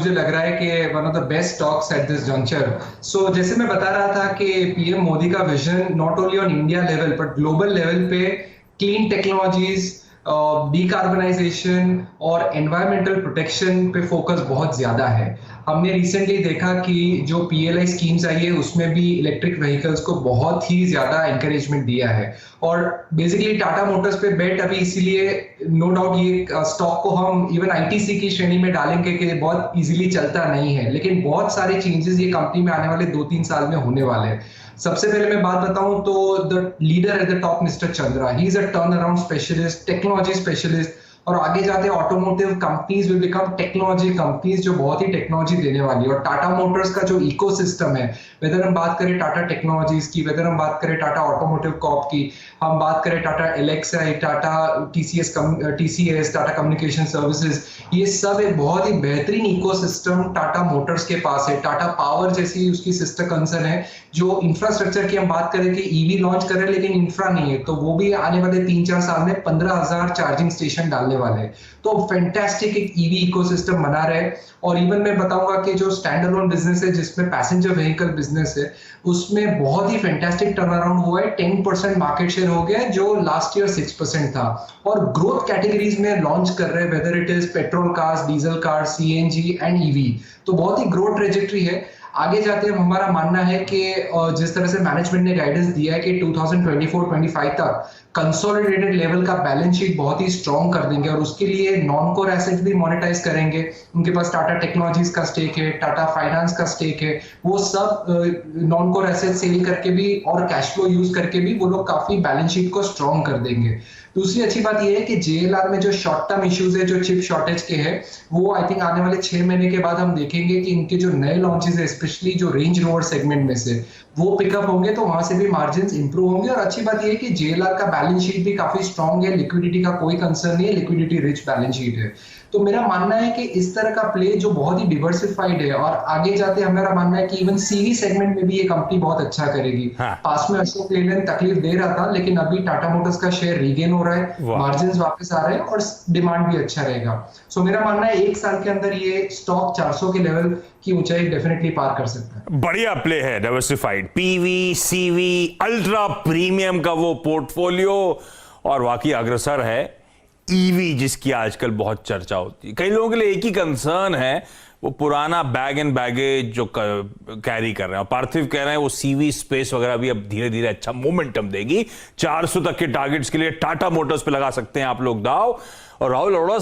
मुझे लग रहा है कि one of the best stocks at this juncture. So जैसे मैं बता रहा था कि पीएम मोदी का vision not only on India level but global level पे क्लीन टेक्नोलॉजीज, डिकार्बनाइजेशन और एनवायरमेंटल प्रोटेक्शन पे फोकस बहुत ज्यादा है। हमने रिसेंटली देखा कि जो पीएलआई स्कीम्स आई है उसमें भी इलेक्ट्रिक व्हीकल्स को बहुत ही ज्यादा एनकरेजमेंट दिया है। और बेसिकली टाटा मोटर्स पे बेट अभी इसीलिए नो डाउट ये स्टॉक को हम इवन आईटीसी की श्रेणी में डालेंगे कि बहुत इजीली चलता नहीं है, लेकिन बहुत सारे चेंजेस ये कंपनी में आने वाले 2-3 साल में होने वाले हैं। सबसे पहले मैं बात बताऊं तो the leader at the top mister Chandra, he is a turn around specialist, technology specialist, और आगे जाते automotive companies will become technology companies जो बहुत ही टेक्नोलॉजी देने वाली है। और टाटा मोटर्स का जो इकोसिस्टम है, वेदर हम बात करें टाटा टेक्नोलॉजीज की, वेदर हम बात करें टाटा ऑटोमोटिव कॉर्प की, हम बात करें Tata Elxsi, Tata TCS, Tata communication services, ये सब एक बहुत ही बेहतरीन इकोसिस्टम टाटा मोटर्स के पास है। टाटा पावर जैसी उसकी सिस्टर कंसर्न है, जो इंफ्रास्ट्रक्चर की हम बात करें कि ईवी लॉन्च करें लेकिन इंफ्रा नहीं है, तो वो भी आने वाले 3-4 साल में 15,000 चार्जिंग स्टेशन डालने वाले हैं। तो फैंटास्टिक एक ईवी इकोसिस्टम बना रहे। और इवन मैं बताऊंगा कि जो स्टैंड अलोन बिजनेस है जिसमें पैसेंजर व्हीकल बिजनेस है, उसमें बहुत ही फैंटास्टिक टर्न अराउंड हुआ है। 10% मार्केट शेयर हो गया जो लास्ट ईयर 6% था। और ग्रोथ कैटेगरीज में लॉन्च कर रहे हैं, whether it is petrol cars, diesel cars, CNG and EV, तो बहुत ही ग्रोथ ट्रेजेक्टरी है। आगे जाते हैं हमारा मानना है कि जिस तरह से मैनेजमेंट ने गाइडेंस दिया है कि 2024-25 तक कंसोलिडेटेड लेवल का बैलेंस शीट बहुत ही स्ट्रॉन्ग कर देंगे और उसके लिए नॉन कोर एसेट्स भी मोनेटाइज करेंगे। उनके पास टाटा टेक्नोलॉजीज का स्टेक है, टाटा फाइनेंस का स्टेक है, वो सब नॉन कोर एसेट सेल करके भी और कैश फ्लो यूज करके भी वो लोग काफी बैलेंस शीट को स्ट्रॉन्ग कर देंगे। दूसरी अच्छी बात यह है कि जेएलआर में जो शॉर्ट टर्म इश्यूज है जो चिप शॉर्टेज के हैं, वो आई थिंक आने वाले 6 महीने के बाद हम देखेंगे कि इनके जो नए लॉन्चेस है, स्पेशली जो रेंज रोवर सेगमेंट में से, वो पिकअप होंगे, तो वहां से भी मार्जिन इंप्रूव होंगे। और अच्छी बात यह है कि जेएलआर का बैलेंस शीट भी काफी स्ट्रॉन्ग है, लिक्विडिटी का कोई कंसर्न नहीं है, लिक्विडिटी रिच बैलेंस शीट है। तो मेरा मानना है कि इस तरह का प्ले जो बहुत ही डिवर्सिफाइड है, और आगे जाते हमारा मानना है कि इवन सीवी सेगमेंट में भी ये कंपनी बहुत अच्छा करेगी। पास में अशोक लेलैंड तकलीफ दे रहा था, लेकिन अभी टाटा मोटर्स का शेयर रीगेन हो रहा है, मार्जिन वापस आ रहे हैं और डिमांड भी अच्छा रहेगा। सो मेरा मानना है 1 साल के अंदर ये स्टॉक 400 के लेवल की ऊंचाई डेफिनेटली पार कर सकता है। बढ़िया प्ले है, diversified, PV, CV, ultra premium का वो पोर्टफोलियो, और वाकई अग्रसर है ईवी जिसकी आजकल बहुत चर्चा होती है। कई लोगों के लिए एक ही कंसर्न है, वो पुराना बैग एंड बैगेज जो कैरी कर रहे हैं। पार्थिव कह रहे हैं वो सीवी स्पेस वगैरह भी अब धीरे धीरे अच्छा मोमेंटम देगी। 400 तक के टारगेट्स के लिए टाटा मोटर्स पे लगा सकते हैं आप लोग दाव। और राहुल अरोड़ा